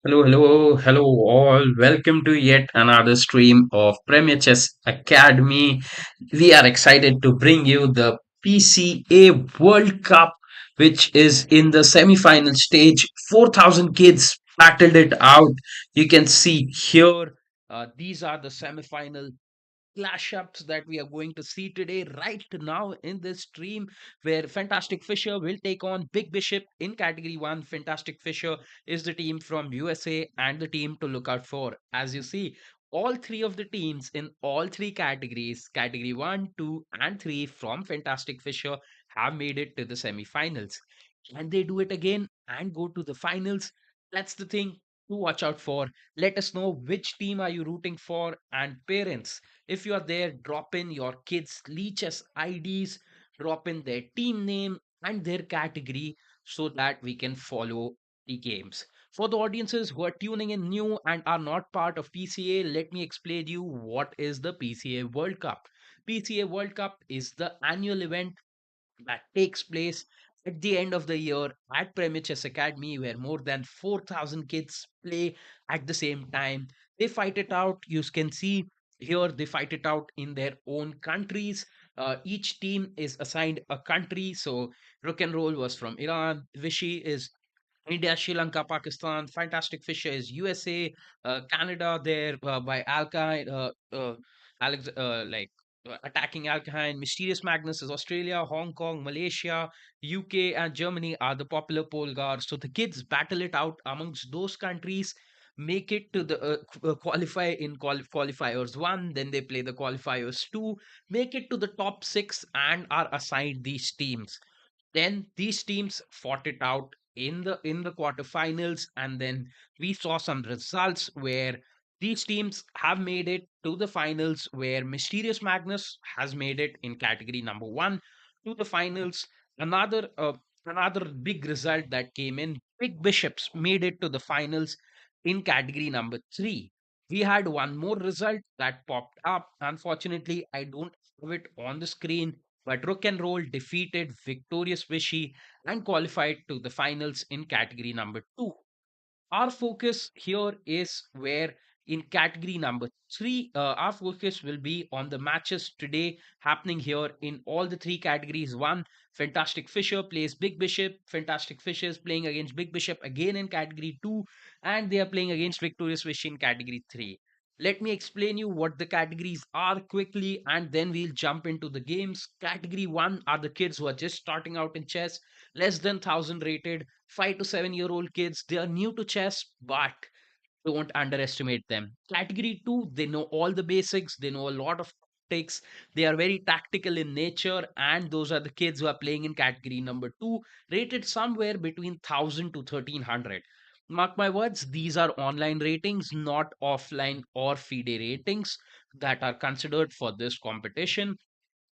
Hello, all. Welcome to yet another stream of Premier Chess Academy. We are excited to bring you the PCA World Cup, which is in the semi-final stage. 4,000 kids battled it out. You can see here, these are the semi-final clash ups that we are going to see today, right now in this stream, where Fantastic Fisher will take on Big Bishop in category one. Fantastic Fisher is the team from USA and the team to look out for. As you see, all three of the teams in all three categories, category one, two, and three from Fantastic Fisher, have made it to the semi-finals. Can they do it again and go to the finals? That's the thing to watch out for. Let us know which team are you rooting for, and parents, if you are there, drop in your kids' leeches IDs, drop in their team name and their category so that we can follow the games. For the audiences who are tuning in new and are not part of PCA, let me explain you what is the PCA World Cup. PCA World Cup is the annual event that takes place at the end of the year at Premier Chess Academy, where more than 4,000 kids play at the same time. They fight it out. You can see here they fight it out in their own countries. Each team is assigned a country. So Rook and Roll was from Iran. Vishy is India, Sri Lanka, Pakistan. Fantastic Fisher is USA, Canada there by ALEKHINE, attacking ALEKHINE. Mysterious Magnus is Australia, Hong Kong, Malaysia, UK, and Germany are the popular Polgar. So the kids battle it out amongst those countries. Make it to the qualify in qualifiers one, then they play the qualifiers two, make it to the top six, and are assigned these teams. Then these teams fought it out in the quarterfinals, and then we saw some results where these teams have made it to the finals, where Mysterious Magnus has made it in category number one to the finals. Another big result that came in, Big Bishops made it to the finals in category number three. We had one more result that popped up. Unfortunately, I don't have it on the screen, but Rook and Roll defeated victorious Vishy and qualified to the finals in category number two. Our focus here is where in category number three, our focus will be on the matches today happening here in all the three categories. One, Fantastic Fisher plays Big Bishop. Fantastic Fisher is playing against Big Bishop again in category two, and they are playing against Victorious Wish in category three. Let me explain you what the categories are quickly, and then we'll jump into the games. Category one are the kids who are just starting out in chess, less than 1,000 rated, 5 to 7 year old kids. They are new to chess, but don't underestimate them. Category two, they know all the basics, they know a lot of tactics, they are very tactical in nature, and those are the kids who are playing in category number two, rated somewhere between 1,000 to 1,300. Mark my words, these are online ratings, not offline or FIDE ratings that are considered for this competition.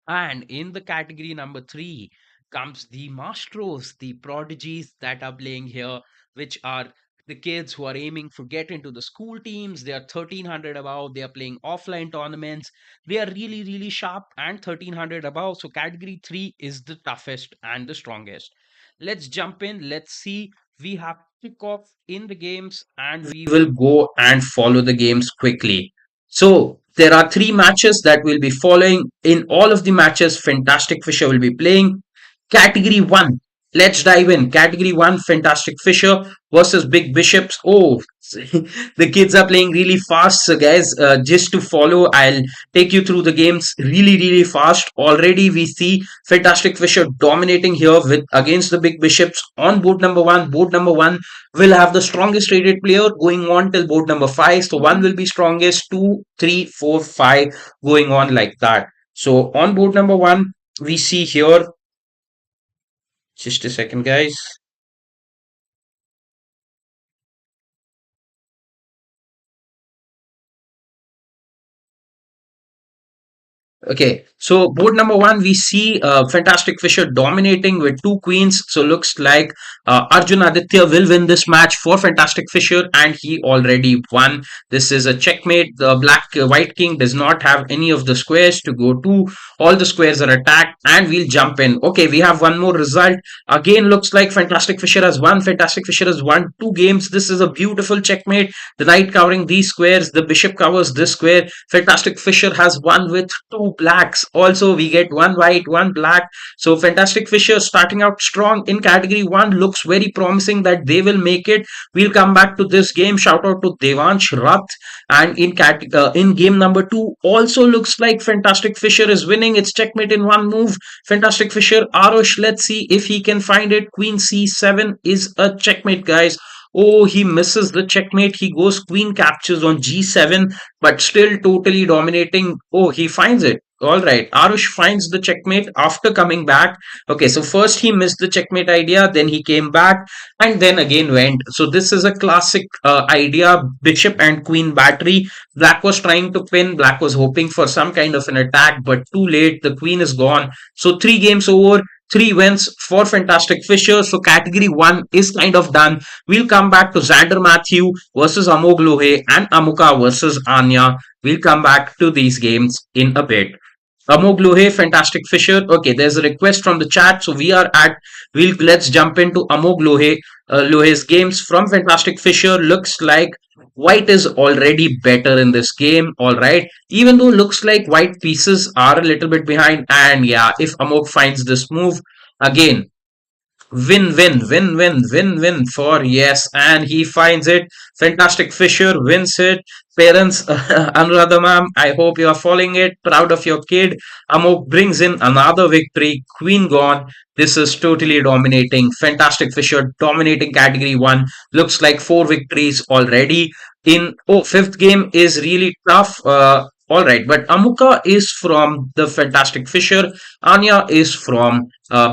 And in the category number three comes the maestros, the prodigies that are playing here, which are the kids who are aiming for get into the school teams. They are 1,300 above. They are playing offline tournaments. They are really, really sharp and 1,300 above. So category three is the toughest and the strongest. Let's jump in. Let's see. We have kickoff in the games, and we will go and follow the games quickly. So there are three matches that we'll be following. In all of the matches, Fantastic Fisher will be playing. Category 1. Let's dive in. Category 1, Fantastic Fisher versus Big Bishops. Oh, the kids are playing really fast. So, guys, just to follow, I'll take you through the games really, really fast. Already, we see Fantastic Fisher dominating here with against the Big Bishops on board number 1. Board number 1 will have the strongest rated player going on till board number 5. So, 1 will be strongest, 2, 3, 4, 5 going on like that. So, on board number 1, we see here, just a second, guys. Okay, so board number one, we see Fantastic Fisher dominating with two queens. So looks like Arjun Aditya will win this match for Fantastic Fisher, and he already won. This is a checkmate. The black white king does not have any of the squares to go to. All the squares are attacked, and we'll jump in. Okay, we have one more result. Again, looks like Fantastic Fisher has won. Fantastic Fisher has won two games. This is a beautiful checkmate. The knight covering these squares, the bishop covers this square. Fantastic Fisher has won with two blacks. Also, we get one white, one black. So, Fantastic Fisher starting out strong in category one looks very promising that they will make it. We'll come back to this game. Shout out to Devansh Rath. And in game number two, also looks like Fantastic Fisher is winning. It's checkmate in one move. Fantastic Fisher, Arush, let's see if he can find it. Queen c7 is a checkmate, guys. Oh, he misses the checkmate. He goes queen captures on g7, but still totally dominating. Oh, he finds it. All right. Arush finds the checkmate after coming back. Okay, so first he missed the checkmate idea, then he came back, and then again went. So this is a classic idea, bishop and queen battery. Black was trying to pin. Black was hoping for some kind of an attack, but too late. The queen is gone. So three games over. Three wins for Fantastic Fisher. So category one is kind of done. We'll come back to Xander Matthew versus Amog Lohe and Amuka versus Anya. We'll come back to these games in a bit. Amog Lohe, Fantastic Fisher. Okay, there's a request from the chat. So let's jump into Amog Lohe. Lohe's games from Fantastic Fisher. Looks like white is already better in this game. All right. Even though looks like white pieces are a little bit behind. And yeah, if Amog finds this move, again, win for yes, and he finds it. Fantastic Fisher wins it. Parents, Anuradha ma'am, I hope you are following it. Proud of your kid. Amok brings in another victory. Queen gone. This is totally dominating. Fantastic Fisher dominating category one. Looks like four victories already. In fifth game is really tough. All right, but Amuka is from the Fantastic Fisher. Anya is from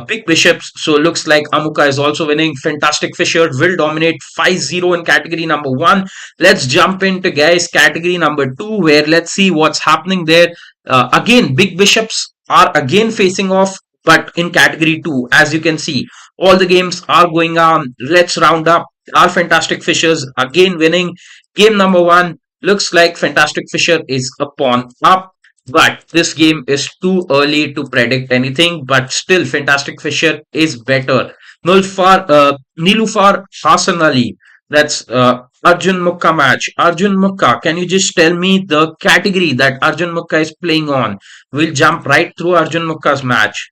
Big Bishops. So looks like Amuka is also winning. Fantastic Fisher will dominate 5-0 in category number one. Let's jump into, guys, category number two, where let's see what's happening there. Again, Big Bishops are again facing off, but in category two, as you can see, all the games are going on. Let's round up. Our Fantastic Fishers again winning. Game number one looks like Fantastic Fisher is a pawn up. But this game is too early to predict anything. But still, Fantastic Fisher is better. Nilufar Hassan Ali. That's Arjun Mukka match. Arjun Mukka, can you just tell me the category that Arjun Mukka is playing on? We'll jump right through Arjun Mukka's match.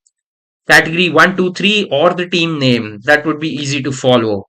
Category 1, 2, 3, or the team name. That would be easy to follow.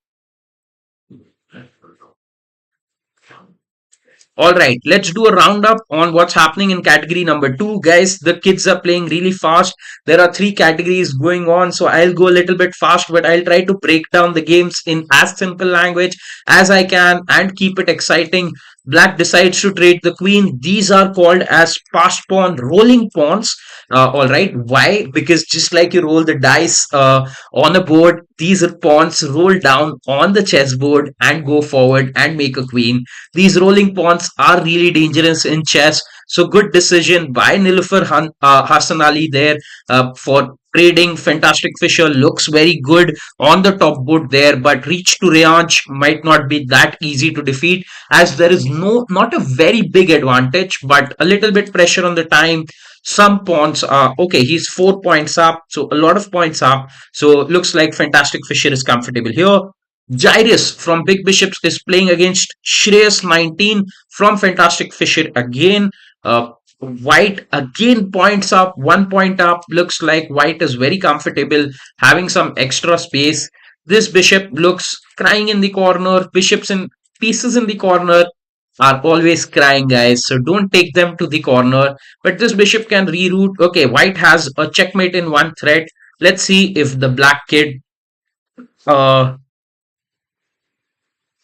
All right, let's do a roundup on what's happening in category number two. Guys, the kids are playing really fast. There are three categories going on, so I'll go a little bit fast, but I'll try to break down the games in as simple language as I can and keep it exciting. Black decides to trade the queen. These are called as passed pawn rolling pawns. All right, why? Because just like you roll the dice on a board, these pawns roll down on the chessboard and go forward and make a queen. These rolling pawns are really dangerous in chess. So good decision by Nilufar Hassan Ali there for trading. Fantastic Fisher looks very good on the top board there, but reach to Reanch might not be that easy to defeat, as there is not a very big advantage, but a little bit pressure on the time. Some pawns are okay. He's 4 points up, so a lot of points up. So looks like Fantastic Fisher is comfortable here. Jairus from Big Bishops is playing against Shreyas 19 from Fantastic Fisher again. White again points up, 1 point up. Looks like White is very comfortable, having some extra space. This bishop looks crying in the corner. Bishops and pieces in the corner are always crying, guys. So don't take them to the corner. But this bishop can reroute. Okay, White has a checkmate in one threat. Let's see if the black kid uh,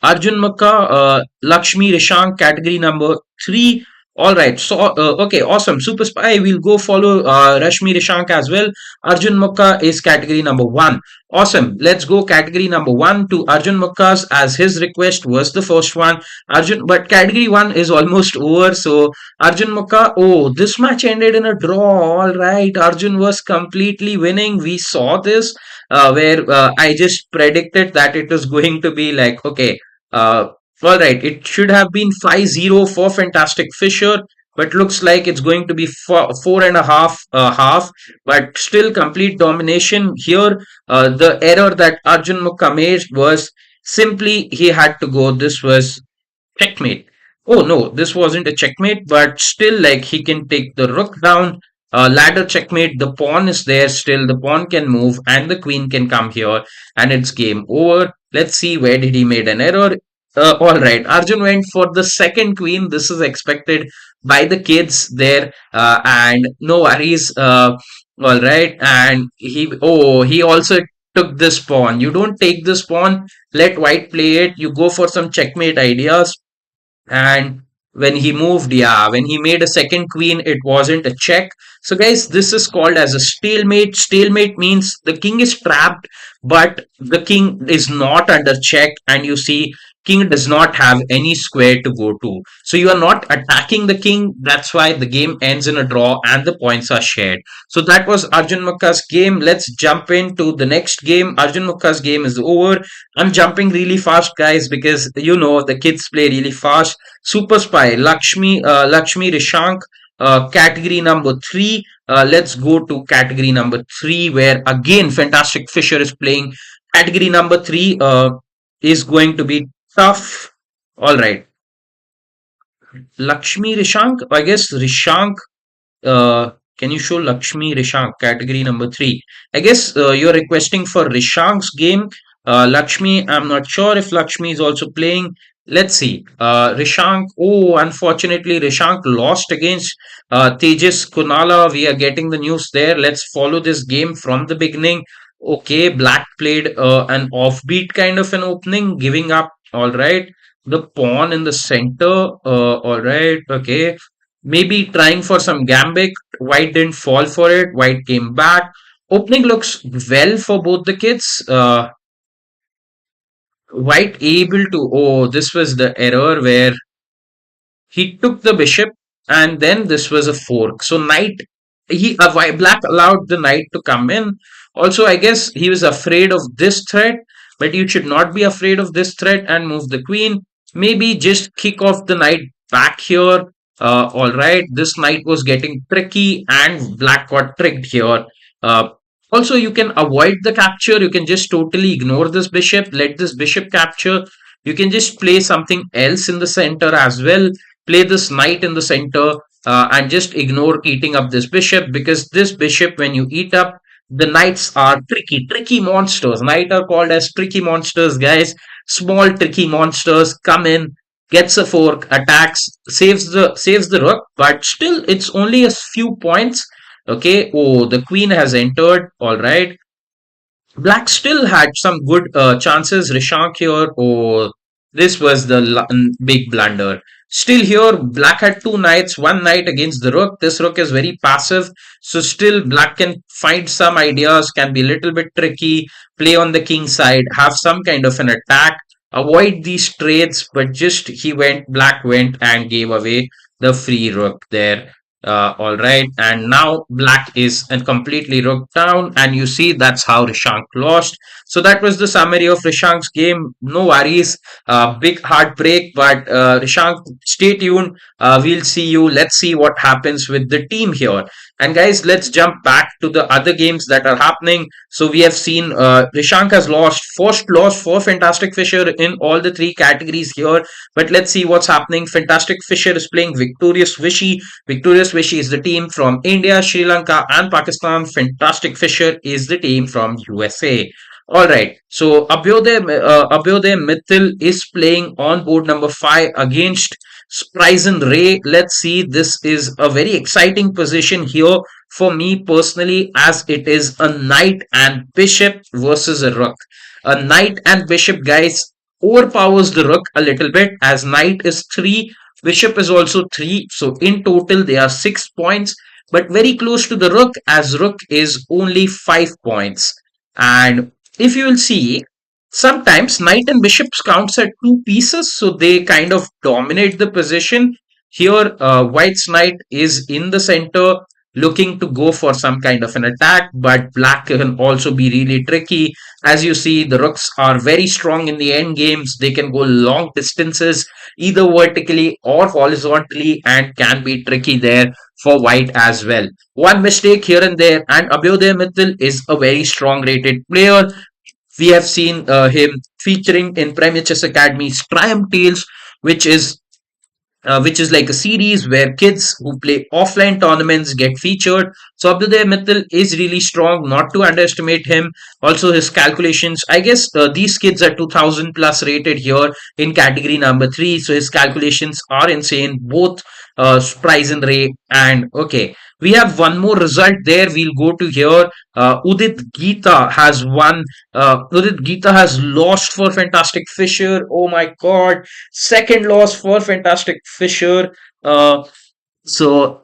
Arjun Makka, Lakshmi Rishank, category number 3. All right. So, okay, awesome. Super Spy, we'll go follow Rashmi Rishank as well. Arjun Mukka is category number one. Awesome. Let's go category number one to Arjun Mukka's as his request was the first one. Arjun, but category one is almost over. So, Arjun Mukka, oh, this match ended in a draw. All right. Arjun was completely winning. We saw this where I just predicted that it was going to be like, okay. All right, it should have been 5-0 for Fantastic Fisher, but looks like it's going to be four and a half half, but still complete domination here. The error that Arjun Mukha made was simply he had to go. This was checkmate. Oh no, this wasn't a checkmate, but still, like he can take the rook down. Ladder checkmate. The pawn is there still. The pawn can move, and the queen can come here, and it's game over. Let's see where did he made an error. All right, Arjun went for the second queen. This is expected by the kids there, and no worries. All right, and he also took this pawn. You don't take this pawn. Let white play it. You go for some checkmate ideas, and when he moved, yeah, when he made a second queen, it wasn't a check. So guys, this is called as a stalemate. Stalemate means the king is trapped, but the king is not under check, and you see king does not have any square to go to, so you are not attacking the king. That's why the game ends in a draw and the points are shared. So that was Arjun Mukka's game. Let's jump into the next game. Arjun Mukka's game is over. I'm jumping really fast, guys, because you know the kids play really fast. Super Spy, Lakshmi Rishank, category number three. Let's go to category number three, where again Fantastic Fisher is playing. Category number three is going to be tough. All right, Lakshmi Rishank. I guess Rishank. Can you show Lakshmi Rishank category number three? I guess you're requesting for Rishank's game. Lakshmi, I'm not sure if Lakshmi is also playing. Let's see. Rishank. Oh, unfortunately, Rishank lost against Tejas Kunala. We are getting the news there. Let's follow this game from the beginning. Okay, Black played an offbeat kind of an opening, giving up. All right. The pawn in the center. All right. Okay, maybe trying for some gambit. White didn't fall for it. White came back. Opening looks well for both the kids. White able to. Oh, this was the error where he took the bishop, and then this was a fork. So knight, black allowed the knight to come in. Also, I guess he was afraid of this threat, but you should not be afraid of this threat and move the queen. Maybe just kick off the knight back here. All right, this knight was getting tricky, and black got tricked here. Uh, Also, you can avoid the capture. You can just totally ignore this bishop. Let this bishop capture. You can just play something else in the center as well. Play this knight in the center, and just ignore eating up this bishop, because this bishop, when you eat up, the knights are tricky monsters. Knight are called as tricky monsters, guys. Small tricky monsters come in, gets a fork, attacks, saves the rook, but still it's only a few points. Okay. Oh, the queen has entered. All right. Black still had some good chances. Rishank here. Oh, this was the big blunder. Still here, Black had two knights, one knight against the rook. This rook is very passive. So still, Black can find some ideas, can be a little bit tricky, play on the king side, have some kind of an attack, avoid these trades, but just Black went and gave away the free rook there. All right, and now black is and completely rook down, and you see that's how Rishank lost. So that was the summary of Rishank's game. No worries, big heartbreak, but Rishank, stay tuned. We'll see you. Let's see what happens with the team here. And guys, let's jump back to the other games that are happening. So we have seen Rishank has lost first loss for Fantastic Fisher in all the three categories here. But let's see what's happening. Fantastic Fisher is playing Victorious Vishy. Victorious Vishy is the team from India, Sri Lanka, and Pakistan. Fantastic Fisher is the team from USA. All right. So Abhyodaya Mithil is playing on board number 5 against Sprisen Ray. Let's see. This is a very exciting position here for me personally, as it is a knight and bishop versus a rook. A knight and bishop, guys, overpowers the rook a little bit, as knight is 3, Bishop is also 3. So in total, they are 6 points, but very close to the rook, as rook is only 5 points. And if you will see, sometimes knight and bishops counts at two pieces, so they kind of dominate the position. Here, white's knight is in the center, looking to go for some kind of an attack, but black can also be really tricky. As you see, the rooks are very strong in the end games. They can go long distances, either vertically or horizontally, and can be tricky there for white as well. One mistake here and there, and Abhyodaya Mittal is a very strong rated player. We have seen him featuring in Premier Chess Academy's Triumph Tales, which is which is like a series where kids who play offline tournaments get featured. So Abhyuday Mittal is really strong, not to underestimate him. Also, his calculations, I guess these kids are 2000 plus rated here in category number 3. So his calculations are insane, both price and rate. And okay, we have one more result there. We'll go to here. Udit Geeta has won. Udit Geeta has lost for Fantastic Fisher. Oh my god, second loss for Fantastic Fisher. So,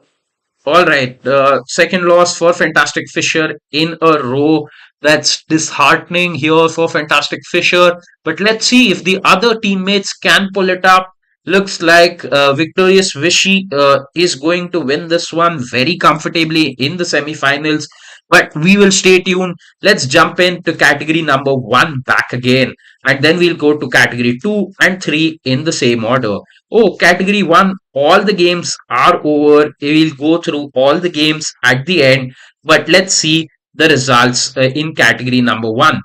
all right, second loss for Fantastic Fisher in a row. That's disheartening here for Fantastic Fisher. But let's see if the other teammates can pull it up. Looks like victorious Vishy is going to win this one very comfortably in the semifinals. But we will stay tuned. Let's jump into category number 1 back again. And then we'll go to category 2 and 3 in the same order. Oh, category 1, all the games are over. We'll go through all the games at the end. But let's see the results in category number 1.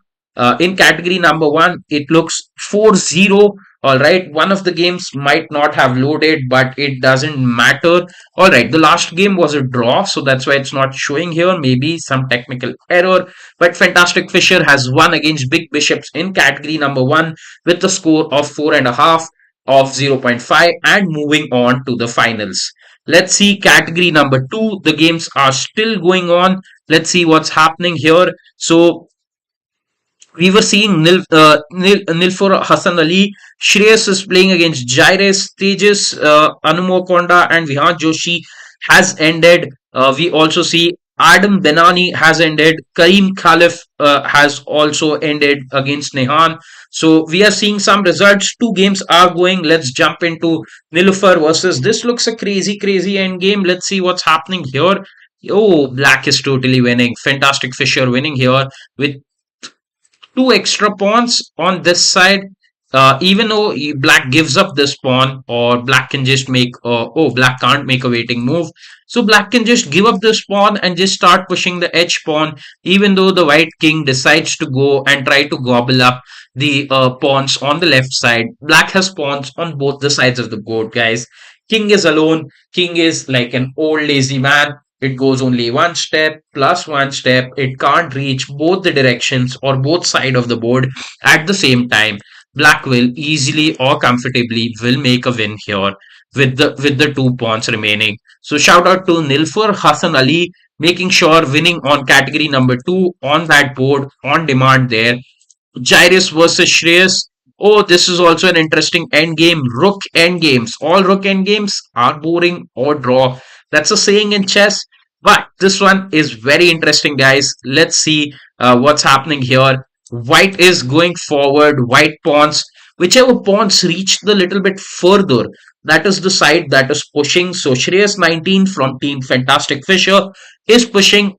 In category number 1, it looks 4-0. All right, one of the games might not have loaded, but it doesn't matter. All right, the last game was a draw, so that's why it's not showing here. Maybe some technical error. But Fantastic Fisher has won against Big Bishops in category number 1 with a score of 4.5 of 0.5 and moving on to the finals. Let's see category number 2. The games are still going on. Let's see what's happening here. So we were seeing Nilfor Hassan Ali. Shreyas is playing against Jairus. Tejas, Anumokonda, and Vihan Joshi has ended. We also see Adam Benani has ended. Kareem Khalif has also ended against Nehan. So we are seeing some results. Two games are going. Let's jump into Nilufar versus. This looks a crazy, crazy end game. Let's see what's happening here. Oh, black is totally winning. Fantastic Fisher winning here with two extra pawns on this side. Even though black gives up this pawn, or black can just make, oh, black can't make a waiting move. So black can just give up this pawn and just start pushing the edge pawn, even though the white king decides to go and try to gobble up the pawns on the left side. Black has pawns on both the sides of the board, guys. King is alone. King is like an old lazy man. It goes only one step plus one step. It can't reach both the directions or both side of the board at the same time. Black will easily or comfortably will make a win here with the two pawns remaining. So shout out to Nilfur Hassan Ali making sure winning on category number 2 on that board on demand there. Jairus versus Shreyas. Oh, this is also an interesting end game. Rook end games. All rook end games are boring or draw. That's a saying in chess. But this one is very interesting, guys. Let's see what's happening here. White is going forward. White pawns. Whichever pawns reach the little bit further, that is the side that is pushing. So Shreyas 19 from Team Fantastic Fisher is pushing,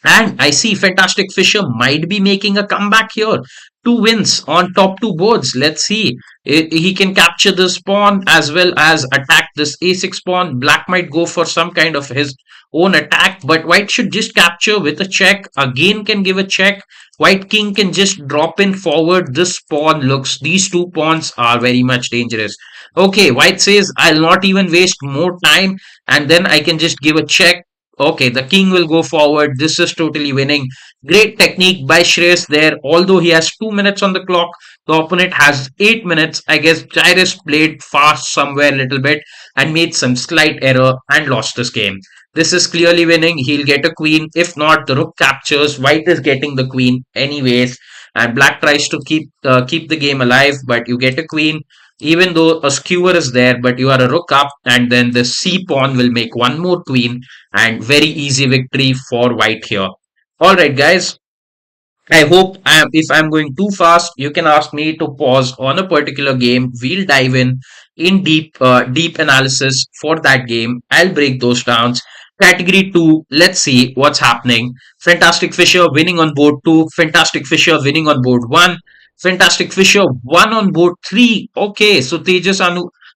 and I see Fantastic Fisher might be making a comeback here. Two wins on top two boards. Let's see. He can capture this pawn as well as attack this a6 pawn. Black might go for some kind of his own attack, but white should just capture with a check. Again can give a check. White king can just drop in forward. This pawn looks, these two pawns are very much dangerous. Okay, white says, I'll not even waste more time, and then I can just give a check. Okay, the king will go forward. This is totally winning. Great technique by Shreyas there. Although he has 2 minutes on the clock, the opponent has 8 minutes. I guess Jairus played fast somewhere a little bit and made some slight error and lost this game. This is clearly winning. He'll get a queen. If not, the rook captures. White is getting the queen anyways. And black tries to keep the game alive, but you get a queen. even though a skewer is there, but you are a rook up, and then the c pawn will make one more queen, and very easy victory for white here. All right, guys. I hope if I'm going too fast, you can ask me to pause on a particular game. We'll dive in deep analysis for that game. I'll break those down. Category 2, let's see what's happening. Fantastic Fisher winning on board 2. Fantastic Fisher winning on board 1. Fantastic Fisher 1 on board 3. Okay, so Tejas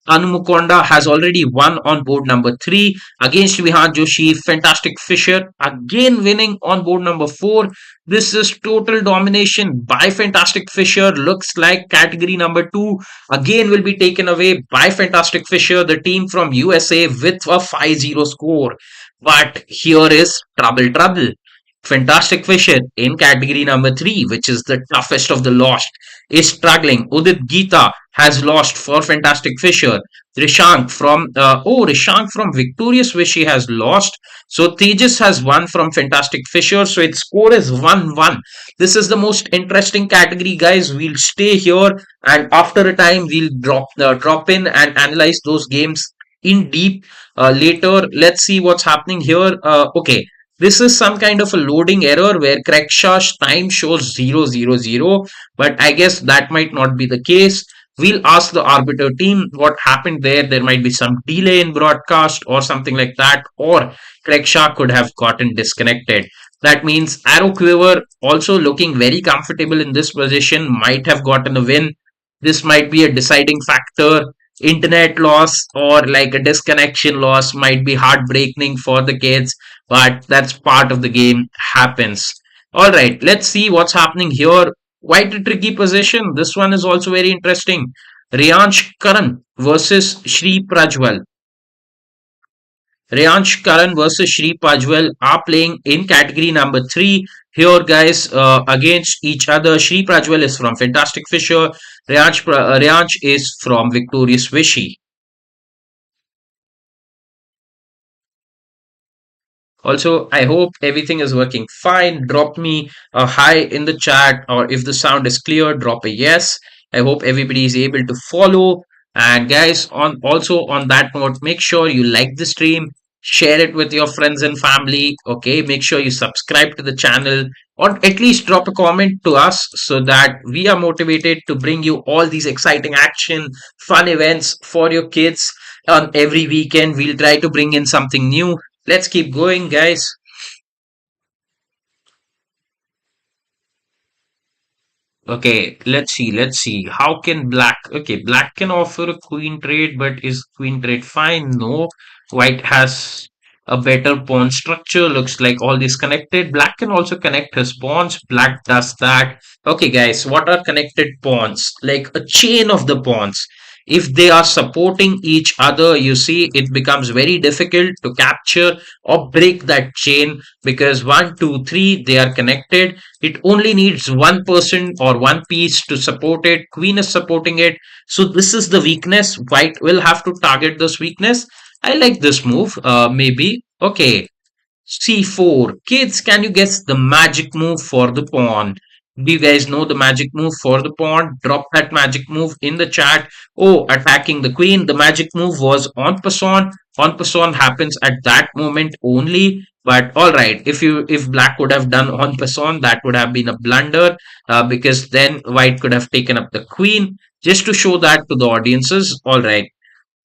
Anumukonda has already won on board number 3 against Vihan Joshi. Fantastic Fisher again winning on board number 4. This is total domination by Fantastic Fisher. Looks like category number 2 again will be taken away by Fantastic Fisher, the team from USA, with a 5-0 score. But here is trouble. Fantastic Fisher in category number 3, which is the toughest of the lost, is struggling. Udit Geeta has lost for Fantastic Fisher. Rishank from Victorious Vishy has lost. So Tejas has won from Fantastic Fisher. So its score is 1-1. This is the most interesting category, guys. We'll stay here, and after a time we'll drop in and analyze those games in deep later. Let's see what's happening here. Okay, this is some kind of a loading error where Crackshaw's time shows 000, but I guess that might not be the case. We'll ask the arbiter team what happened there. There might be some delay in broadcast or something like that, or Crackshaw could have gotten disconnected. That means Arrow Quiver, also looking very comfortable in this position, might have gotten a win. This might be a deciding factor. Internet loss or like a disconnection loss might be heartbreaking for the kids, but that's part of the game, happens. All right, let's see what's happening here. Quite a tricky position. This one is also very interesting. Riyansh Karan versus Shri Prajwal. Riyansh Karan versus Shri Prajwal are playing in category number 3. Here, guys, against each other. Shri Prajwal is from Fantastic Fisher. Riyansh is from Victorious Vishy. Also, I hope everything is working fine. Drop me a hi in the chat, or if the sound is clear, drop a yes. I hope everybody is able to follow. And guys, on that note, make sure you like the stream, share it with your friends and family. Okay, make sure you subscribe to the channel, or at least drop a comment to us so that we are motivated to bring you all these exciting action, fun events for your kids on every weekend. We'll try to bring in something new. Let's keep going, guys. Okay, let's see. How can black? Okay, black can offer a queen trade, but is queen trade fine? No. White has a better pawn structure. Looks like all these connected. Black can also connect his pawns. Black does that. Okay, guys, what are connected pawns? Like a chain of the pawns. If they are supporting each other, you see, it becomes very difficult to capture or break that chain, because one, two, three, they are connected. It only needs one person or one piece to support it. Queen is supporting it. So this is the weakness. White will have to target this weakness. I like this move. Maybe. Okay. C4. Kids, can you guess the magic move for the pawn? Do you guys know the magic move for the pawn? Drop that magic move in the chat. Oh, attacking the queen. The magic move was en passant. En passant happens at that moment only. But all right, if black would have done en passant, that would have been a blunder, because then white could have taken up the queen. Just to show that to the audiences. All right.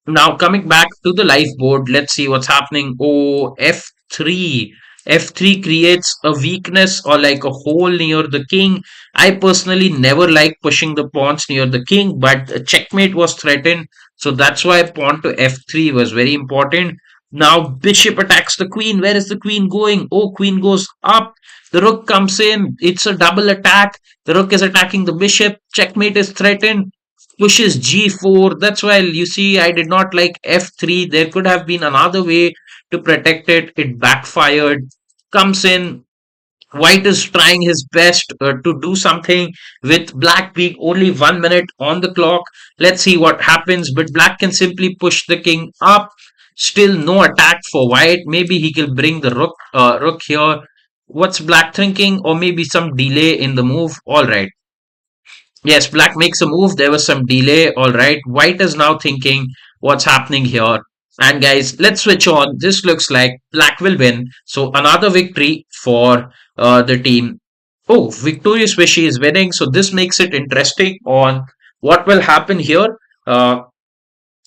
Now coming back to the live board, let's see what's happening. Oh, F3. F3 creates a weakness or like a hole near the king. I personally never like pushing the pawns near the king, but a checkmate was threatened. So that's why pawn to F3 was very important. Now bishop attacks the queen. Where is the queen going? Oh, queen goes up. The rook comes in. It's a double attack. The rook is attacking the bishop. Checkmate is threatened, pushes g4. That's why you see I did not like f3. There could have been another way to protect it. It backfired. Comes in. White is trying his best to do something with black being only 1 minute on the clock. Let's see what happens. But black can simply push the king up. Still no attack for white. Maybe he can bring the rook here. What's black thinking? Or maybe some delay in the move. All right. Yes, black makes a move. There was some delay. All right. White is now thinking what's happening here. And guys, let's switch on. This looks like black will win. So another victory for the team. Oh, Victorious Vishy is winning. So this makes it interesting on what will happen here. Uh,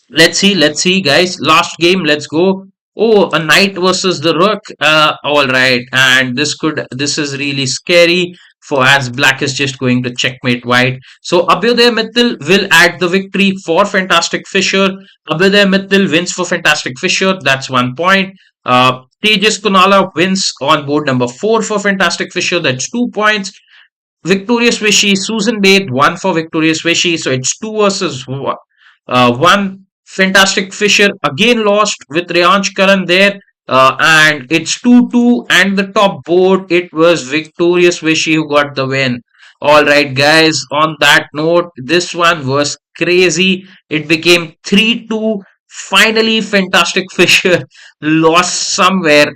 let's see, guys. Last game, let's go. Oh, a knight versus the rook. All right, and this is really scary for as black is just going to checkmate white. So Abhyuday Mittal will add the victory for Fantastic Fisher. Abhyuday Mittal wins for Fantastic Fisher. That's 1 point. Tejas Kunala wins on board number 4 for Fantastic Fisher. That's 2 points. Victorious Vishy, Susan Bath, one for Victorious Vishy. So it's two versus one. Fantastic Fisher again lost with Rehansh Karan there. And it's 2-2. And the top board, it was Victorious Vishy who got the win. All right, guys. On that note, this one was crazy. It became 3-2. Finally, Fantastic Fisher lost somewhere.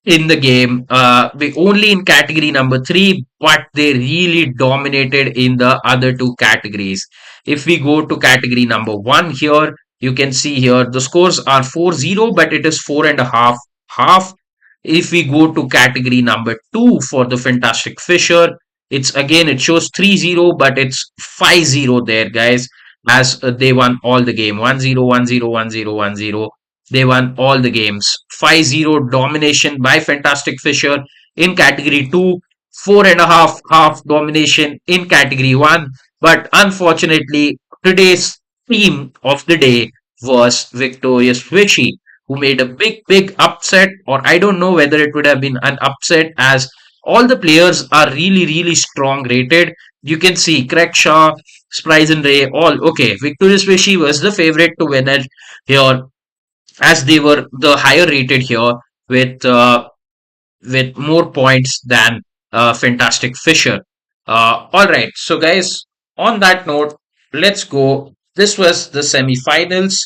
In the game, only in category number 3, but they really dominated in the other two categories. If we go to category number 1 here, you can see here the scores are 4-0, but it is 4.5 half. If we go to category number 2 for the Fantastic Fisher, it's again, it shows 3-0, but it's 5-0 there, guys, as they won all the game 1-0, 1-0, 1-0, 1-0. They won all the games. 5-0 domination by Fantastic Fisher in category 2, 4.5 half domination in category 1. But unfortunately, today's team of the day was Victorious Vichy, who made a big upset, or I don't know whether it would have been an upset as all the players are really strong rated. You can see Craig Shaw, Sprice and Ray, all okay. Victorious Vichy was the favorite to win it here as they were the higher rated here with more points than Fantastic Fisher. All right, so guys, on that note, let's go. This was the semifinals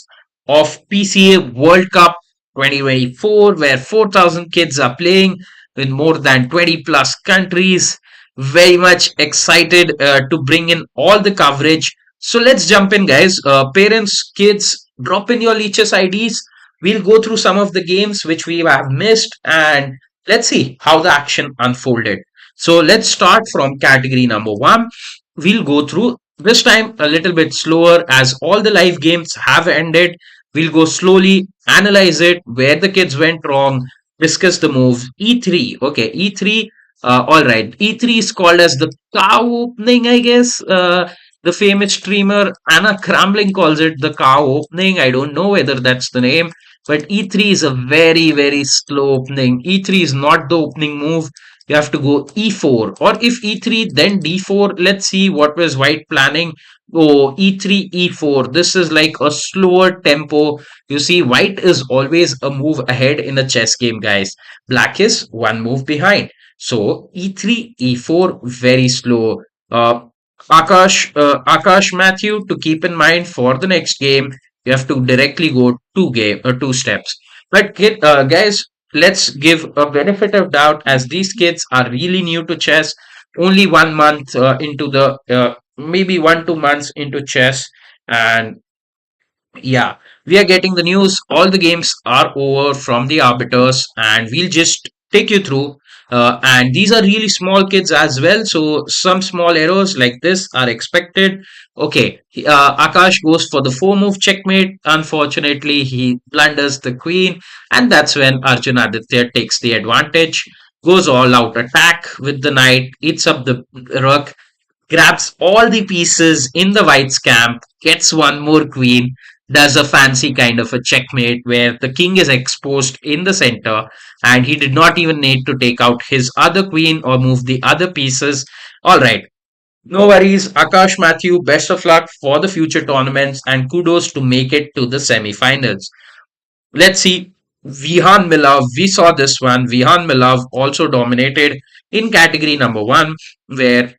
of PCA World Cup 2024, where 4,000 kids are playing in more than 20 plus countries. Very much excited to bring in all the coverage. So let's jump in, guys. Parents, kids, drop in your leeches IDs. We'll go through some of the games which we have missed and let's see how the action unfolded. So let's start from category number 1. We'll go through this time a little bit slower as all the live games have ended. We'll go slowly, analyze it, where the kids went wrong, discuss the moves. E3, okay, E3. All right, E3 is called as the cow opening, I guess. The famous streamer Anna Krambling calls it the cow opening. I don't know whether that's the name, but E3 is a very slow opening. E3 is not the opening move. You have to go E4, or if E3 then D4. Let's see what was White planning. Oh, E3 E4. This is like a slower tempo. You see, White is always a move ahead in a chess game, guys. Black is one move behind. So E3 E4, very slow. Akash Matthew, to keep in mind for the next game, you have to directly go two steps. But guys, let's give a benefit of doubt as these kids are really new to chess. Only 1 month into the maybe 1 2 months into chess, and yeah, we are getting the news. All the games are over from the arbiters, and we'll just take you through. And these are really small kids as well, so some small errors like this are expected. Okay, Akash goes for the 4 move checkmate. Unfortunately, he blunders the queen, and that's when Arjun Aditya takes the advantage. Goes all out attack with the knight, eats up the rook, grabs all the pieces in the white's camp, gets one more queen, does a fancy kind of a checkmate where the king is exposed in the center and he did not even need to take out his other queen or move the other pieces. All right. No worries, Akash Matthew. Best of luck for the future tournaments and kudos to make it to the semi-finals. Let's see. Vihan Milav, we saw this one. Vihan Milav also dominated in category number 1, where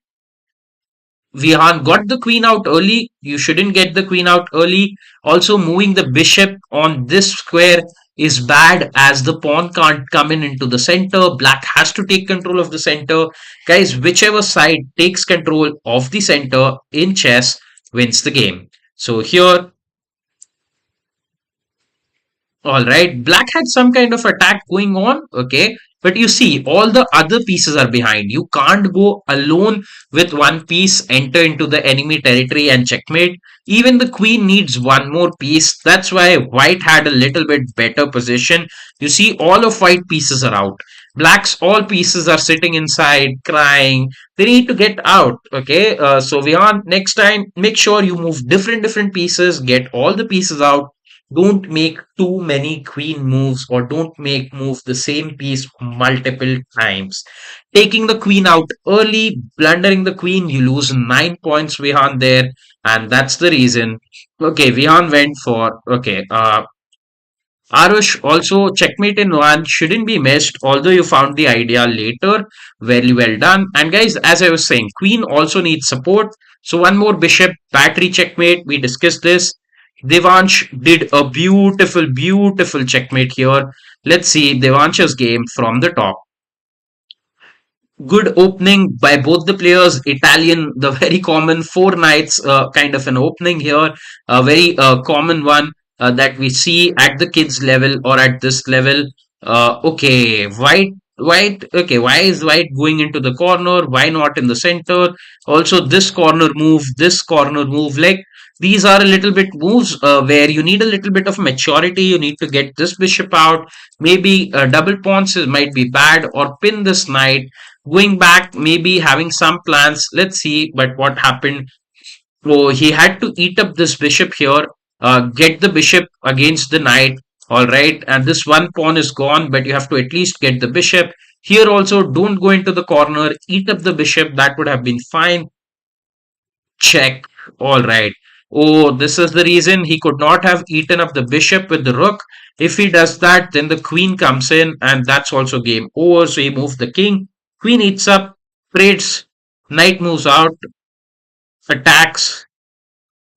Vihan got the queen out early. You shouldn't get the queen out early. Also, moving the bishop on this square is bad as the pawn can't come in into the center. Black has to take control of the center. Guys, whichever side takes control of the center in chess wins the game. So here, all right, black had some kind of attack going on, okay, but you see, all the other pieces are behind. You can't go alone with one piece, enter into the enemy territory and checkmate. Even the queen needs one more piece. That's why white had a little bit better position. You see, all of white pieces are out. Black's all pieces are sitting inside, crying. They need to get out, okay? So, Vihan, next time, make sure you move different pieces, get all the pieces out. Don't make too many queen moves or don't make move the same piece multiple times. Taking the queen out early, blundering the queen, you lose 9 points, Vihan, there, and that's the reason. Okay, Vihan went for okay. Arush, also checkmate in one shouldn't be missed, although you found the idea later. Very well done. And guys, as I was saying, queen also needs support. So one more bishop, battery checkmate. We discussed this. Devansh did a beautiful checkmate here. Let's see Devansh's game from the top. Good opening by both the players. Italian, the very common four knights kind of an opening here, a very common one that we see at the kids level or at this level. Okay, white. Okay, why is white going into the corner? Why not in the center? Also, this corner move, like these are a little bit moves where you need a little bit of maturity. You need to get this bishop out. Maybe double pawns might be bad, or pin this knight going back, maybe having some plans. Let's see, but what happened? So he had to eat up this bishop here, get the bishop against the knight. All right, and this one pawn is gone, but you have to at least get the bishop. Here also, don't go into the corner, eat up the bishop. That would have been fine. Check. All right. Oh, this is the reason he could not have eaten up the bishop with the rook. If he does that, then the queen comes in, and that's also game over. So he moved the king. Queen eats up, trades, knight moves out, attacks.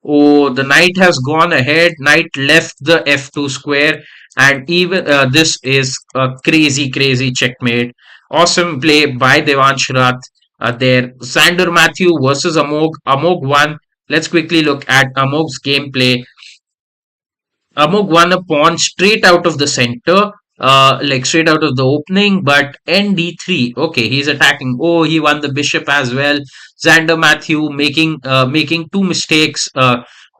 Oh, the knight has gone ahead. Knight left the f2 square, and even this is a crazy checkmate. Awesome play by Devansh Rath. There, Xander Matthew versus Amog. Amog won. Let's quickly look at Amog's gameplay. Amog won a pawn straight out of the center, like straight out of the opening, but ND3. Okay, he's attacking. Oh, he won the bishop as well. Xander Matthew making two mistakes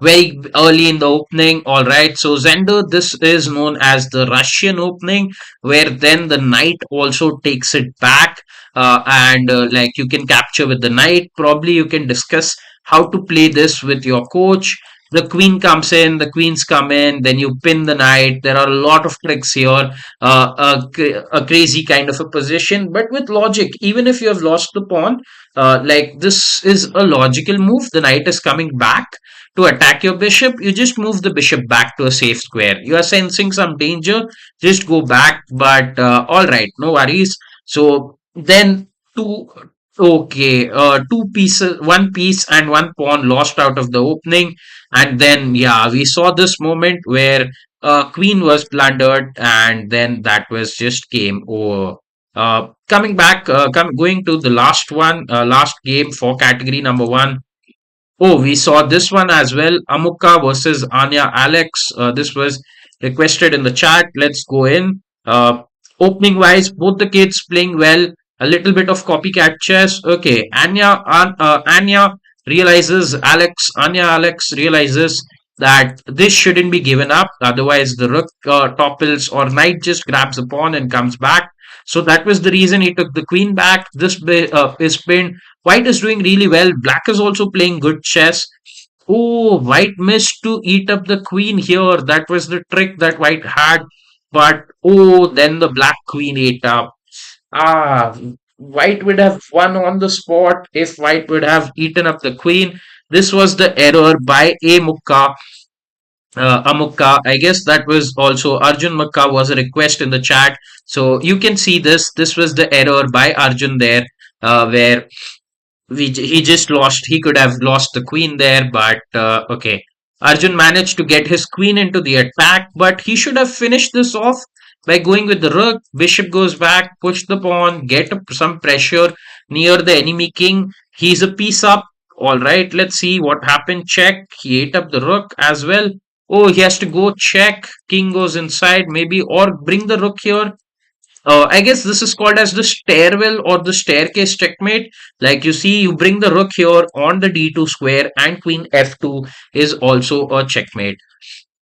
very early in the opening. All right, so Xander, this is known as the Russian opening, where then the knight also takes it back, and like you can capture with the knight. Probably you can discuss how to play this with your coach. The queen comes in, the queens come in, then you pin the knight. There are a lot of tricks here, a crazy kind of a position, but with logic. Even if you have lost the pawn, like this is a logical move. The knight is coming back to attack your bishop. You just move the bishop back to a safe square. You are sensing some danger, just go back. But all right, no worries. So then two. Okay, two pieces, one piece and one pawn lost out of the opening. And then, yeah, we saw this moment where queen was plundered, and then that was just game over. Coming back, going to the last one, last game for category number one. Oh, we saw this one as well. Amuka versus Anya Alex. This was requested in the chat. Let's go in. Opening wise, both the kids playing well. A little bit of copycat chess. Okay, Anya realizes Anya Alex realizes that this shouldn't be given up. Otherwise, the rook topples or knight just grabs a pawn and comes back. So that was the reason he took the queen back. This is pinned. White is doing really well. Black is also playing good chess. Oh, white missed to eat up the queen here. That was the trick that white had. But oh, then the black queen ate up. Ah, white would have won on the spot if white would have eaten up the queen. This was the error by A Mukka. Amukka. I guess that was also Arjun Mukka was a request in the chat. So you can see this. This was the error by Arjun there, where he just lost. He could have lost the queen there, but okay. Arjun managed to get his queen into the attack, but he should have finished this off by going with the rook. Bishop goes back, push the pawn, get some pressure near the enemy king. He's a piece up. All right, let's see what happened. Check. He ate up the rook as well. Oh, he has to go check. King goes inside, maybe, or bring the rook here. I guess this is called as the stairwell or the staircase checkmate. Like you see, you bring the rook here on the d2 square, and queen f2 is also a checkmate.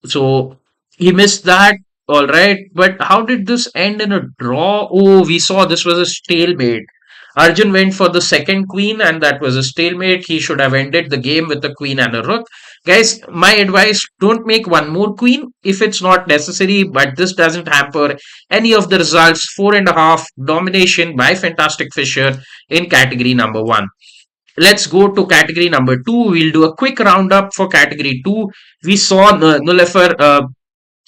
So he missed that. All right. But how did this end in a draw? Oh, we saw this was a stalemate. Arjun went for the second queen, and that was a stalemate. He should have ended the game with a queen and a rook. Guys, my advice, don't make one more queen if it's not necessary, but this doesn't hamper any of the results. 4.5 domination by Fantastic Fisher in category number one. Let's go to category number two. We'll do a quick roundup for category two. We saw Nulafar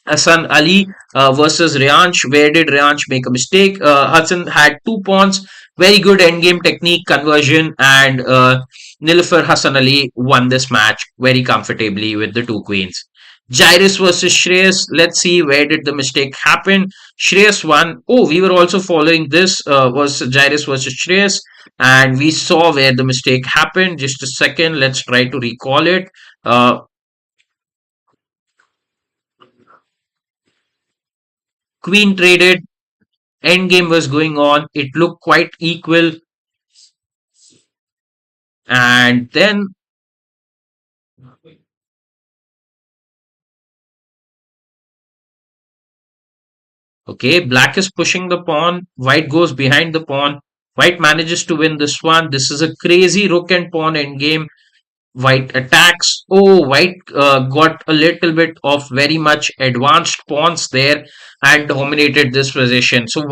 Hassan Ali versus Rianch. Where did Rianch make a mistake? Hassan had 2 pawns, very good endgame technique conversion, and Nilüfer Hassan Ali won this match very comfortably with the two queens. Jairus versus Shreyas. Let's see where did the mistake happen. Shreyas won. Oh, we were also following this was Jairus versus Shreyas, and we saw where the mistake happened. Just a second, let's try to recall it. Queen traded, endgame was going on. It looked quite equal, and then okay, black is pushing the pawn. White goes behind the pawn. White manages to win this one. This is a crazy rook and pawn endgame. White attacks. Oh, White got a little bit of very much advanced pawns there and dominated this position. So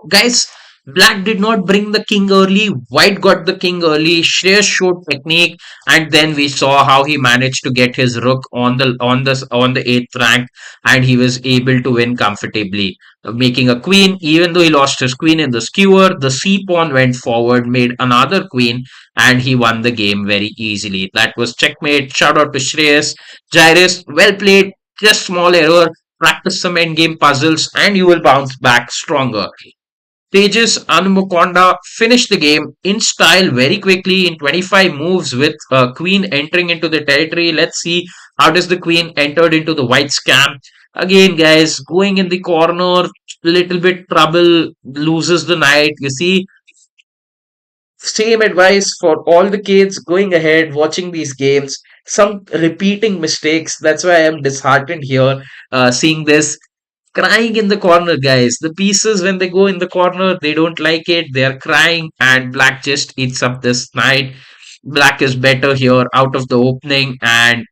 guys, Black did not bring the king early. White got the king early. Shreyas showed technique, and then we saw how he managed to get his rook on the eighth rank, and he was able to win comfortably, making a queen. Even though he lost his queen in the skewer, the c pawn went forward, made another queen, and he won the game very easily. That was checkmate. Shout out to Shreyas. Jairus, well played. Just small error. Practice some endgame puzzles, and you will bounce back stronger. Tejas Anumakonda finished the game in style very quickly in 25 moves with queen entering into the territory. Let's see how does the queen entered into the white scam. Again, guys, going in the corner, little bit trouble, loses the knight. You see, same advice for all the kids going ahead watching these games. Some repeating mistakes. That's why I'm disheartened here, seeing this crying in the corner, guys. The pieces, when they go in the corner, they don't like it. They are crying, and black just eats up this knight. Black is better here out of the opening, and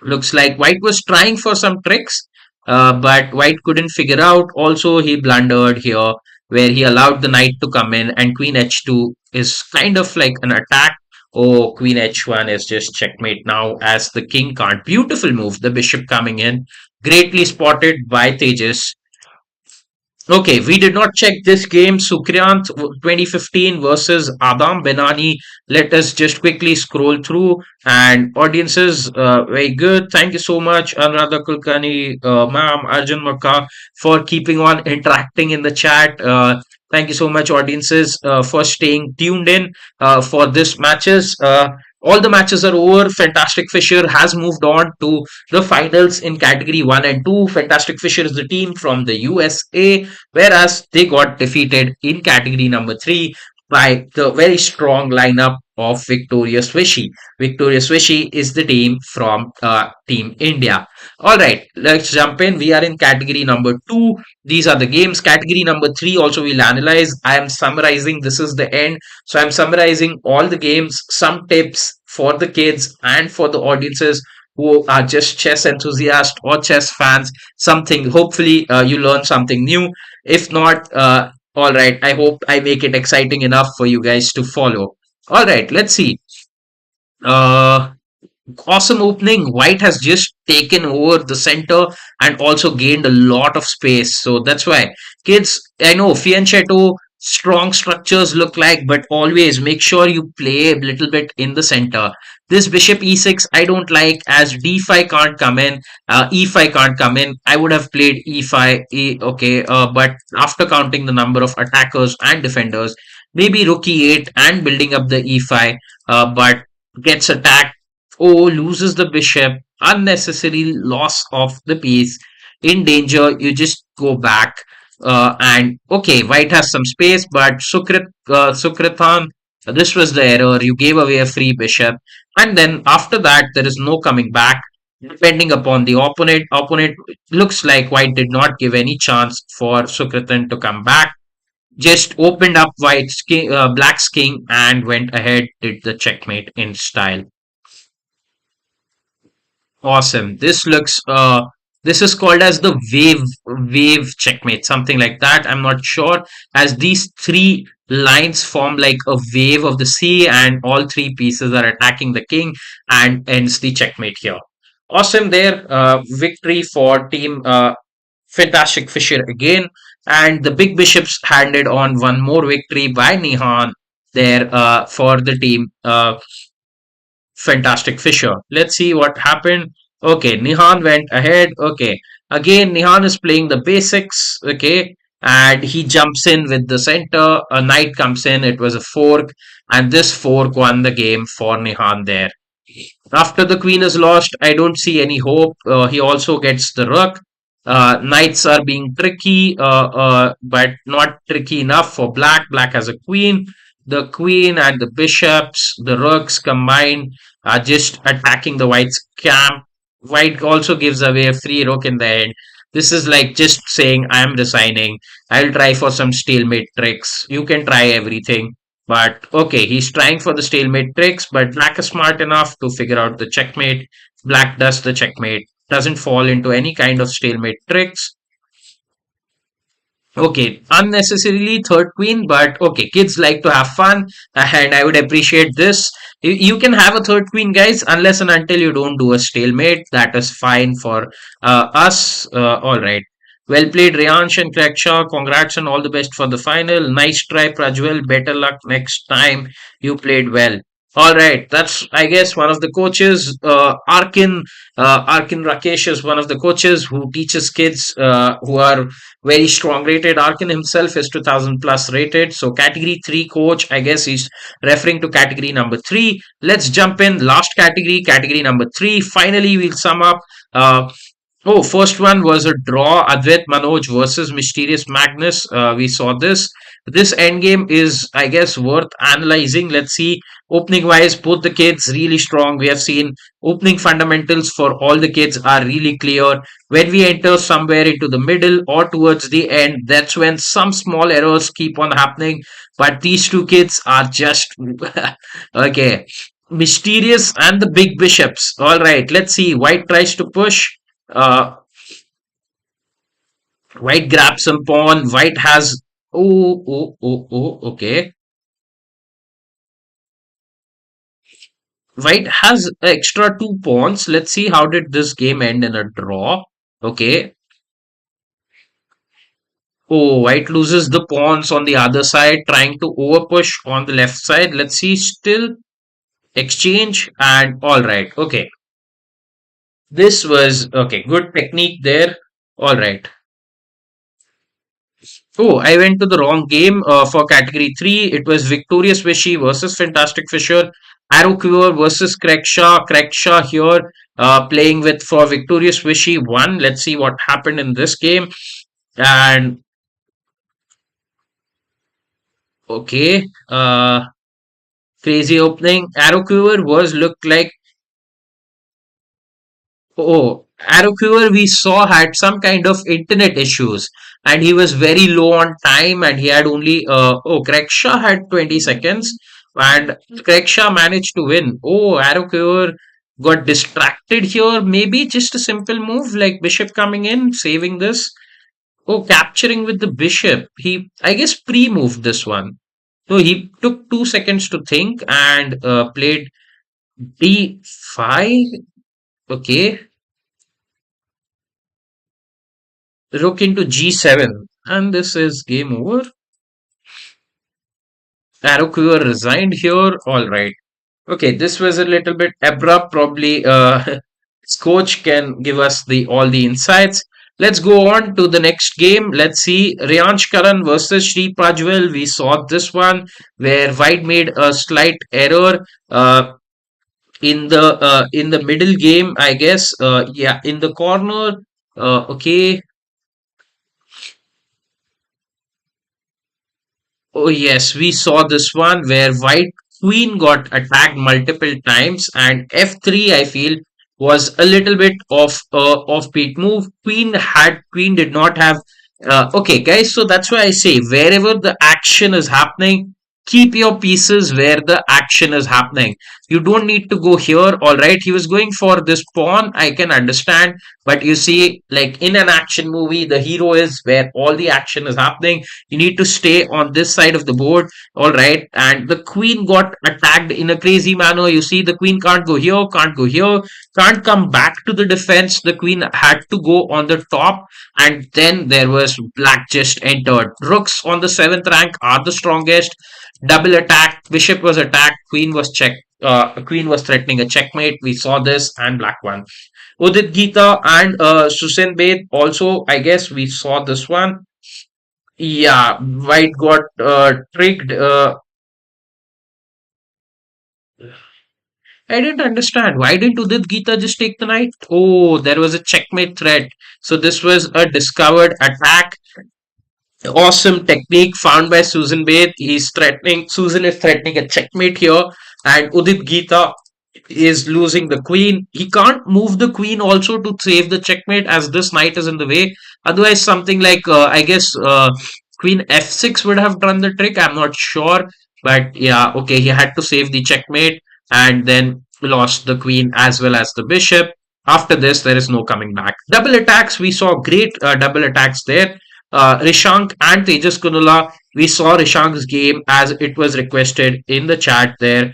looks like white was trying for some tricks, but white couldn't figure out. Also, he blundered here, where he allowed the knight to come in, and queen h2 is kind of like an attack. Oh, queen h1 is just checkmate now, as the king can't. Beautiful move, the bishop coming in. Greatly spotted by Tejas. Okay, we did not check this game. Sukriyant 2015 versus Adam Benani. Let us just quickly scroll through. And audiences, very good. Thank you so much, Anuradha Kulkarni, ma'am, Arjun Makka, for keeping on interacting in the chat. Thank you so much, audiences, for staying tuned in for this matches. All the matches are over. Fantastic Fisher has moved on to the finals in category 1 and 2. Fantastic Fisher is the team from the USA, whereas they got defeated in category number 3 by the very strong lineup of Victorious Vishy. Victorious Vishy is the team from Team India. All right, let's jump in. We are in category number 2. These are the games. Category number 3 also we'll analyze. I am summarizing. This is the end. So I'm summarizing all the games, some tips for the kids and for the audiences who are just chess enthusiasts or chess fans. Something, hopefully, you learn something new. If not, all right, I hope I make it exciting enough for you guys to follow. All right, let's see. Awesome opening. White has just taken over the center and also gained a lot of space. So that's why kids, I know Fianchetto strong structures look like, but always make sure you play a little bit in the center. This bishop e6 I don't like, as d5 can't come in, e5 can't come in. I would have played e5, okay, but after counting the number of attackers and defenders, maybe rook e8 and building up the e5, but gets attacked. Oh, loses the bishop, unnecessary loss of the piece, in danger. You just go back, and okay, white has some space, but Sukritan, this was the error. You gave away a free bishop, and then after that, there is no coming back. Depending upon the opponent, looks like white did not give any chance for Sukritan to come back. Just opened up black's king, and went ahead, did the checkmate in style. Awesome. This is called as the wave checkmate, something like that. I'm not sure, as these three lines form like a wave of the sea, and all three pieces are attacking the king, and ends the checkmate here. Awesome there. Victory for team Fantastic Fisher again. And the big bishops handed on one more victory by Nihan there, for the team Fantastic Fisher. Let's see what happened. Okay, Nihan went ahead. Okay, again, Nihan is playing the basics. Okay, and he jumps in with the center. A knight comes in. It was a fork, and this fork won the game for Nihan there. After the queen is lost, I don't see any hope. He also gets the rook. Knights are being tricky, but not tricky enough for black. Black has a queen. The queen and the bishops, the rooks combined, are just attacking the white's camp. White also gives away a free rook in the end. This is like just saying, I am resigning. I'll try for some stalemate tricks. You can try everything. But okay, he's trying for the stalemate tricks, but black is smart enough to figure out the checkmate. Black does the checkmate, doesn't fall into any kind of stalemate tricks. Okay, unnecessarily third queen, but okay, kids like to have fun, and I would appreciate this. You can have a third queen, guys, unless and until you don't do a stalemate. That is fine for us. All right. Well played, Riyansh and Kreksha. Congrats and all the best for the final. Nice try, Prajwal. Better luck next time. You played well. All right, that's, I guess, one of the coaches. Arkin Rakesh is one of the coaches who teaches kids who are very strong rated. Arkin himself is 2000 plus rated. So category 3 coach, I guess he's referring to category number 3. Let's jump in. Last category, category number 3. Finally, we'll sum up. Oh, first one was a draw. Advait Manoj versus Mysterious Magnus. We saw this. This endgame is, I guess, worth analyzing. Let's see. Opening wise, both the kids really strong. We have seen opening fundamentals for all the kids are really clear. When we enter somewhere into the middle or towards the end, that's when some small errors keep on happening. But these two kids are just okay. Mysterious and the big bishops. All right, let's see. White tries to push. Uh, White grabs some pawn. White has. Okay. White has extra two pawns. Let's see how did this game end in a draw. Okay. Oh, White loses the pawns on the other side, trying to overpush on the left side. Let's see. Still exchange, and all right. Okay. This was okay. Good technique there. All right. Oh, I went to the wrong game for category 3. It was Victorious Vishy versus Fantastic Fisher. Arrow Quiver versus Kreksha. Kreksha here playing with for Victorious Vishy 1. Let's see what happened in this game. And okay, crazy opening. Arrow Quiver was looked like. Oh, Aroquever we saw had some kind of internet issues, and he was very low on time, and he had only Kreksha had 20 seconds, and Kreksha managed to win. Oh, Aroquever got distracted here. Maybe just a simple move like bishop coming in, saving this. Oh, capturing with the bishop. He, I guess, pre-moved this one. So he took 2 seconds to think and played d5. Okay, rook into g7, and this is game over. Aroquer resigned here. All right. Okay, this was a little bit abrupt. Probably, his coach can give us the all the insights. Let's go on to the next game. Let's see Riyansh Karan versus Shri Prajwal. We saw this one where White made a slight error in the middle game. I guess, yeah, in the corner. Okay. Oh, yes, we saw this one where White Queen got attacked multiple times, and F3, I feel, was a little bit of offbeat move. Queen did not have. Okay, guys, so that's why I say wherever the action is happening, keep your pieces where the action is happening. You don't need to go here. All right, he was going for this pawn. I can understand, but you see, like in an action movie, the hero is where all the action is happening. You need to stay on this side of the board. All right, and the queen got attacked in a crazy manner. You see, the queen can't go here, can't go here, can't come back to the defense. The queen had to go on the top, and then there was black just entered. Rooks on the 7th rank are the strongest. Double attack, bishop was attacked, queen was checked. Queen was threatening a checkmate. We saw this, and black won. Udit Gita and Susen Bed also, I guess we saw this one. Yeah, White got tricked. I didn't understand. Why didn't Udit Gita just take the knight? Oh, there was a checkmate threat. So this was a discovered attack. Awesome technique found by Susan Bate. Susan is threatening a checkmate here, and Udit Gita is losing the queen. He can't move the queen also to save the checkmate as this knight is in the way. Otherwise, something like, I guess, queen f6 would have done the trick. I'm not sure. But yeah, okay, he had to save the checkmate and then lost the queen as well as the bishop. After this, there is no coming back. Double attacks, we saw great double attacks there. Rishank and Tejas Kunula, we saw Rishank's game as it was requested in the chat there.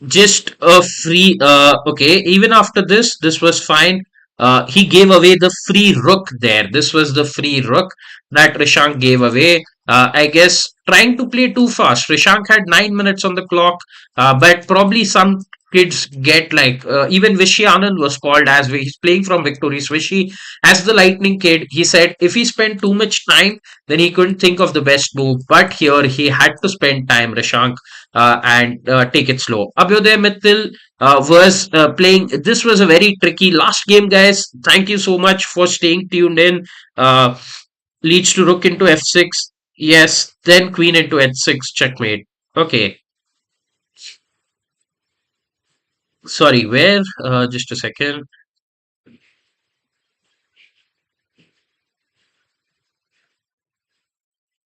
Just a free, okay, even after this was fine. He gave away the free rook there. This was the free rook that Rishank gave away. I guess trying to play too fast. Rishank had 9 minutes on the clock, but probably some kids get like, even Vishy Anand was called as he's playing from Victorious Vishy as the lightning kid. He said if he spent too much time, then he couldn't think of the best move. But here he had to spend time, Rishank, and take it slow. Abhyuday Mittal was playing. This was a very tricky last game, guys. Thank you so much for staying tuned in. Uh, Leads to rook into f6. Yes, then queen into h6, checkmate. Okay, sorry, where? Just a second.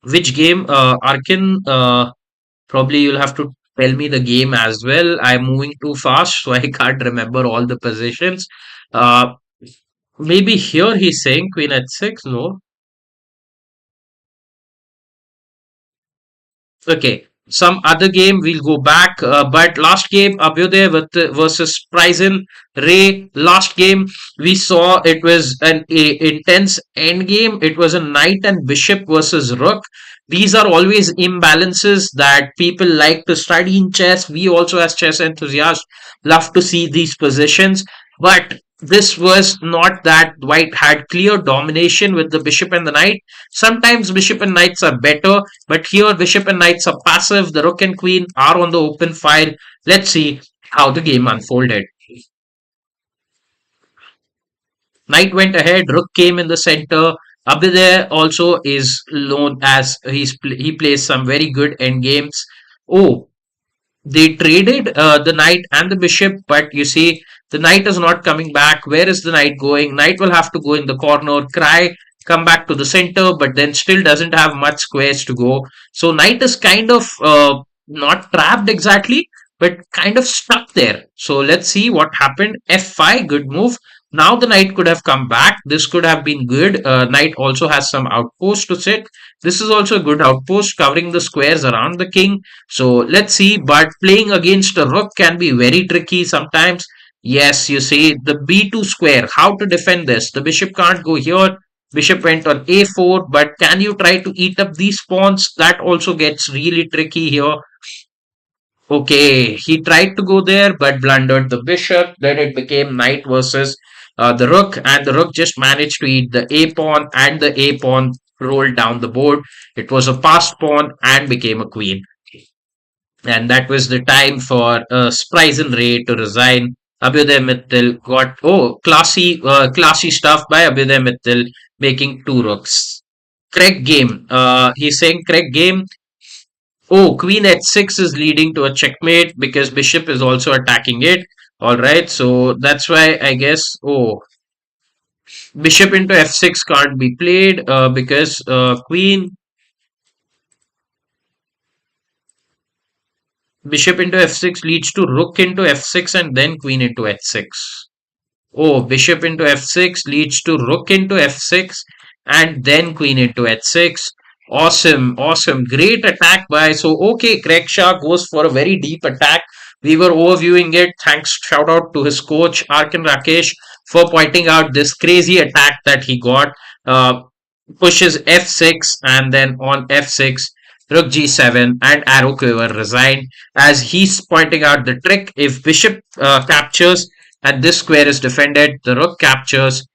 Which game? Arkin, probably you'll have to tell me the game as well. I'm moving too fast, so I can't remember all the positions. Uh, Maybe here he's saying queen h6. No. Okay, some other game we'll go back, but last game Abhyuday versus Prison Ray. Last game we saw it was an intense end game. It was a knight and bishop versus rook. These are always imbalances that people like to study in chess. We also, as chess enthusiasts, love to see these positions. But this was not that. White had clear domination with the bishop and the knight. Sometimes bishop and knights are better, but here bishop and knights are passive. The rook and queen are on the open file. Let's see how the game unfolded. Knight went ahead, rook came in the center. Abhyuday also is known as he plays some very good end games. Oh, they traded the knight and the bishop, but you see, the knight is not coming back. Where is the knight going? Knight will have to go in the corner, cry, come back to the center, but then still doesn't have much squares to go. So knight is kind of not trapped exactly, but kind of stuck there. So let's see what happened. F5, good move. Now the knight could have come back. This could have been good. Knight also has some outpost to sit. This is also a good outpost covering the squares around the king. So let's see, but playing against a rook can be very tricky sometimes. Yes, you see the b2 square. How to defend this? The bishop can't go here. Bishop went on a4, but can you try to eat up these pawns? That also gets really tricky here. Okay, he tried to go there but blundered the bishop. Then it became knight versus the rook, and the rook just managed to eat the a pawn, and the a pawn rolled down the board. It was a passed pawn and became a queen. And that was the time for Spryzen Ray to resign. Abhyuday Mittal got classy stuff by Abhyuday Mittal, making two rooks. Correct game. He's saying correct game. Oh, queen h6 is leading to a checkmate because bishop is also attacking it. All right, so that's why I guess. Oh, bishop into f6 can't be played because queen bishop into f6 leads to rook into f6 and then queen into h6. Oh, bishop into f6 leads to rook into f6 and then queen into h6. Awesome, awesome. Great attack by. So, okay, Craig Shah goes for a very deep attack. We were overviewing it. Thanks, shout out to his coach, Arkin Rakesh, for pointing out this crazy attack that he got. Uh, Pushes f6 and then on f6, rook g7 and arrow quiver resigned. As he's pointing out the trick, if bishop captures and this square is defended, the rook captures,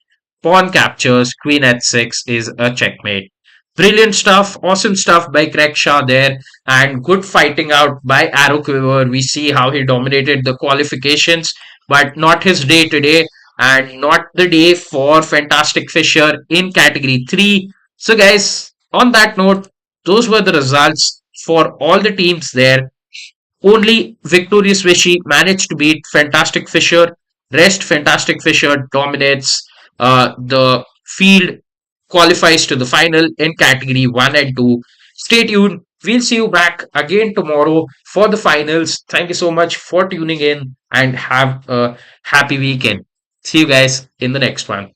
pawn captures, queen h6 is a checkmate. Brilliant stuff, awesome stuff by Craig Shah there, and good fighting out by Arrow Quiver. We see how he dominated the qualifications, but not his day today, and not the day for Fantastic Fisher in category 3. So, guys, on that note, those were the results for all the teams there. Only Victorious Vishy managed to beat Fantastic Fisher. Rest Fantastic Fisher dominates the field, qualifies to the final in category 1 and 2. Stay tuned. We'll see you back again tomorrow for the finals. Thank you so much for tuning in and have a happy weekend. See you guys in the next one.